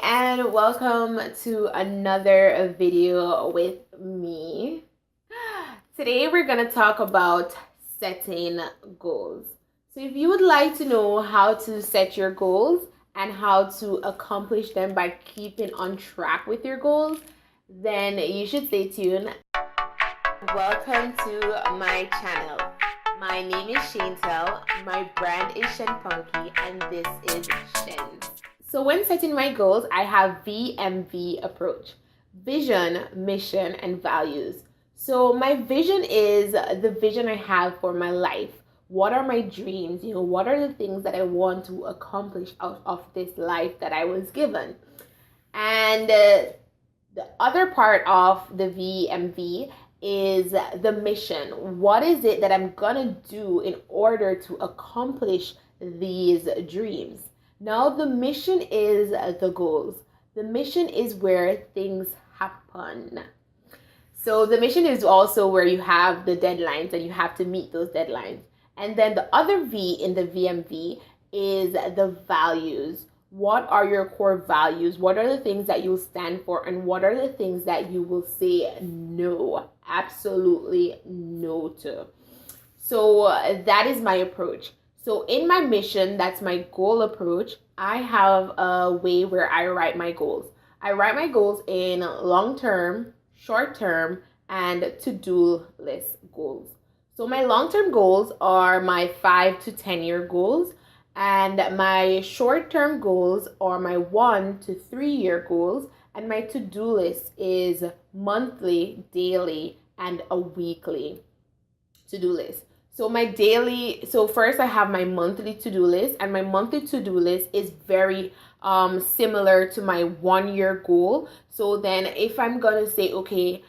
and welcome to another video with me. Today we're going to talk about setting goals. So if you would like to know how to set your goals and how to accomplish them by keeping on track with your goals, then you should stay tuned. Welcome to my channel. My name is Shanetel, my brand is Shenpunky, and this is Shen. So when setting my goals, I have VMV approach: vision, mission, and values. So my vision is the vision I have for my life. What are my dreams? What are the things that I want to accomplish out of this life that I was given? And the other part of the VMV is the mission. What is it that I'm gonna do in order to accomplish these dreams? Now, the mission is the goals. The mission is where things happen. So the mission is also where you have the deadlines and you have to meet those deadlines. And then the other V in the VMV is the values. What are your core values? What are the things that you'll stand for? And what are the things that you will say no, absolutely no to? So that is my approach. So in my mission, that's my goal approach, I have a way where I write my goals. I write my goals in long-term, short-term, and to-do list goals. So my long-term goals are my 5 to 10-year goals, and my short-term goals are my 1 to 3-year goals, and my to-do list is monthly, daily, and a weekly to-do list. So first I have my monthly to-do list, and my monthly to-do list is very similar to my 1-year goal. So then if I'm gonna say, okay,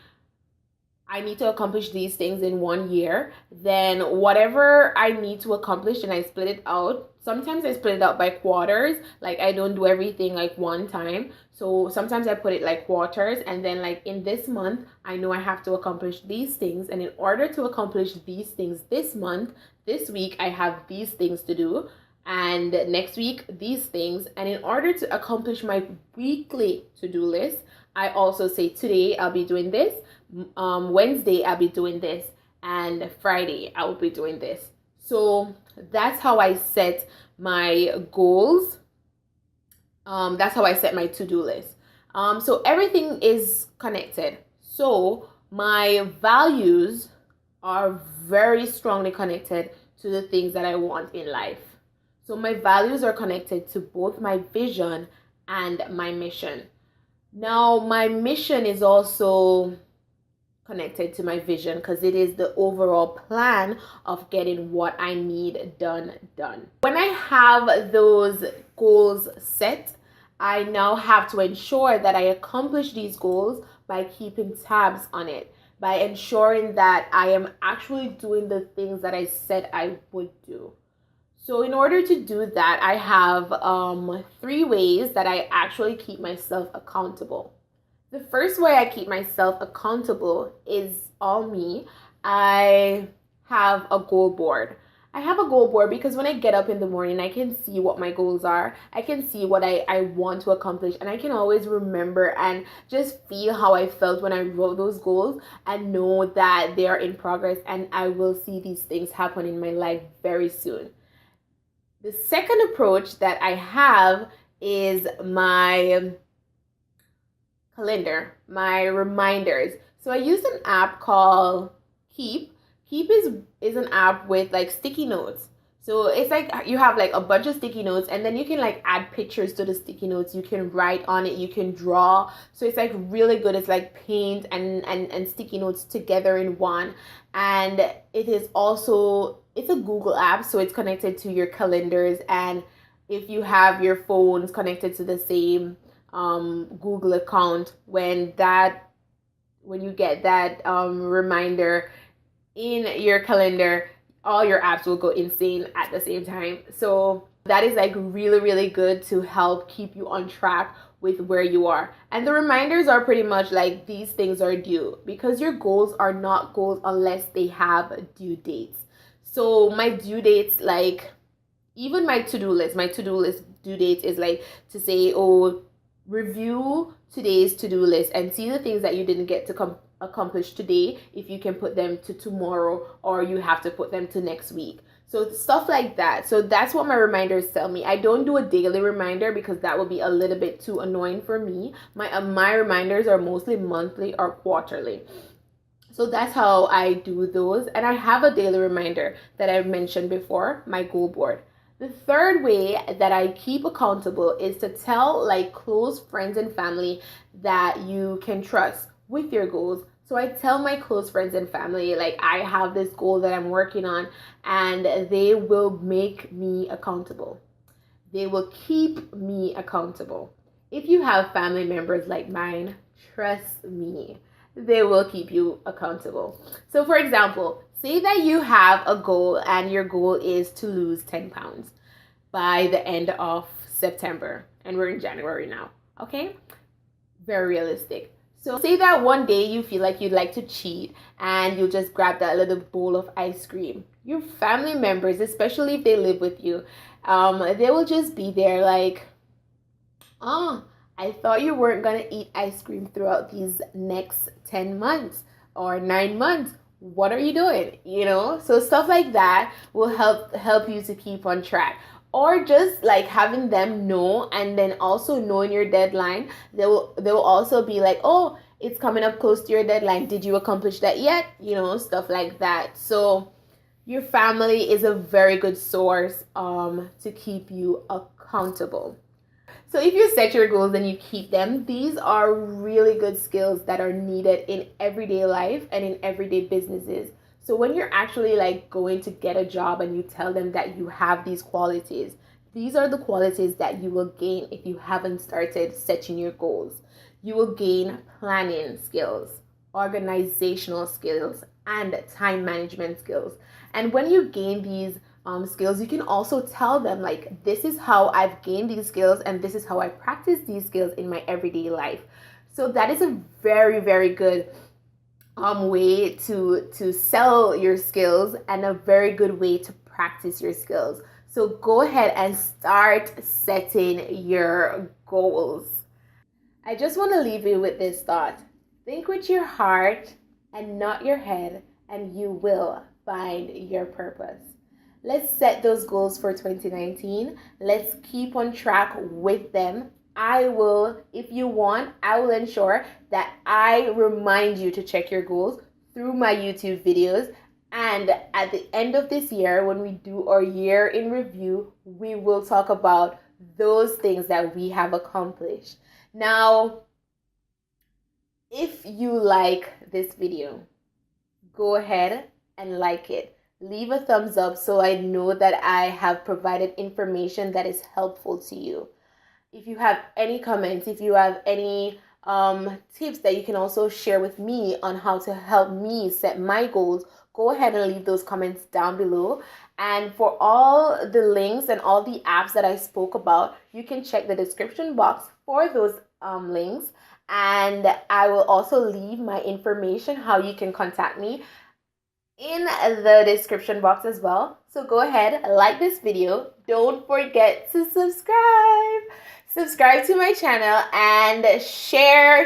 I need to accomplish these things in 1 year, then whatever I need to accomplish, and I split it out. Sometimes I split it out by quarters, like I don't do everything like one time. So sometimes I put it like quarters, and then like in this month, I know I have to accomplish these things. And in order to accomplish these things this month, this week, I have these things to do. And next week, these things. And in order to accomplish my weekly to-do list, I also say today I'll be doing this, Wednesday I'll be doing this, and Friday I will be doing this. So that's how I set my goals. That's how I set my to-do list. So everything is connected. So my values are very strongly connected to the things that I want in life. So my values are connected to both my vision and my mission. Now, my mission is also connected to my vision because it is the overall plan of getting what I need done. When I have those goals set, I now have to ensure that I accomplish these goals by keeping tabs on it, by ensuring that I am actually doing the things that I said I would do. So in order to do that, I have 3 ways that I actually keep myself accountable. The first way I keep myself accountable is all me. I have a goal board. I have a goal board because when I get up in the morning, I can see what my goals are. I can see what I want to accomplish, and I can always remember and just feel how I felt when I wrote those goals and know that they are in progress and I will see these things happen in my life very soon. The second approach that I have is my calendar, my reminders. So I use an app called Keep. Keep is an app with like sticky notes. So it's like you have like a bunch of sticky notes, and then you can like add pictures to the sticky notes. You can write on it, you can draw. So it's like really good. It's like paint and sticky notes together in one. And it is also, it's a Google app, so it's connected to your calendars. And if you have your phones connected to the same Google account, when you get that reminder in your calendar, all your apps will go insane at the same time. So that is like really, really good to help keep you on track with where you are. And the reminders are pretty much like these things are due, because your goals are not goals unless they have due dates. So my due dates, like even my to-do list due date is like to say, oh, review today's to-do list and see the things that you didn't get to accomplish today, if you can put them to tomorrow or you have to put them to next week. So stuff like that. So that's what my reminders tell me. I don't do a daily reminder because that would be a little bit too annoying for me. My reminders are mostly monthly or quarterly. So that's how I do those. And I have a daily reminder that I've mentioned before, my goal board. The third way that I keep accountable is to tell like close friends and family that you can trust with your goals. So I tell my close friends and family, like, I have this goal that I'm working on, and they will make me accountable. They will keep me accountable. If you have family members like mine, trust me, they will keep you accountable. So for example, say that you have a goal and your goal is to lose 10 pounds by the end of September, and we're in January now, okay? Very realistic. So say that one day you feel like you'd like to cheat and you just grab that little bowl of ice cream. Your family members, especially if they live with you, they will just be there like, oh, I thought you weren't going to eat ice cream throughout these next 10 months or 9 months. What are you doing? You know, so stuff like that will help you to keep on track. Or just like having them know, and then also knowing your deadline. They will also be like, oh, it's coming up close to your deadline. Did you accomplish that yet? You know, stuff like that. So your family is a very good source to keep you accountable. So if you set your goals and you keep them, these are really good skills that are needed in everyday life and in everyday businesses. So when you're actually like going to get a job and you tell them that you have these qualities, these are the qualities that you will gain if you haven't started setting your goals. You will gain planning skills, organizational skills, and time management skills. And when you gain these skills, you can also tell them like, this is how I've gained these skills and this is how I practice these skills in my everyday life. So that is a very, very good way to sell your skills and a very good way to practice your skills. So go ahead and start setting your goals. I just want to leave you with this thought. Think with your heart and not your head, and you will find your purpose. Let's set those goals for 2019. Let's keep on track with them. I will, if you want, I will ensure that I remind you to check your goals through my YouTube videos. And at the end of this year, when we do our year in review, we will talk about those things that we have accomplished. Now, if you like this video, go ahead and like it. Leave a thumbs up so I know that I have provided information that is helpful to you. If you have any comments, if you have any tips that you can also share with me on how to help me set my goals, go ahead and leave those comments down below. And for all the links and all the apps that I spoke about, you can check the description box for those links. And I will also leave my information, how you can contact me, in the description box as well. So go ahead, like this video. Don't forget to subscribe. Subscribe to my channel and share.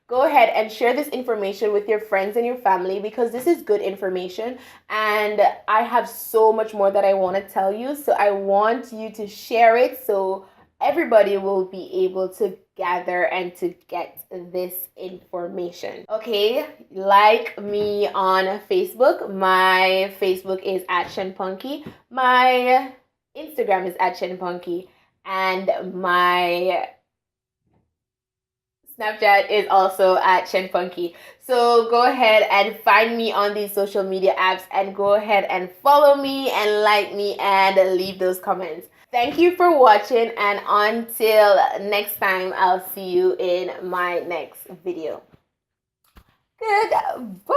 Go ahead and share this information with your friends and your family, because this is good information and I have so much more that I want to tell you. So I want you to share it so everybody will be able to gather and to get this information. Okay, like me on Facebook. My Facebook is @ShanePunky. My Instagram is @ShanePunky. And my Snapchat is also @ShanePunky. So go ahead and find me on these social media apps and go ahead and follow me and like me and leave those comments. Thank you for watching, and until next time, I'll see you in my next video. Goodbye.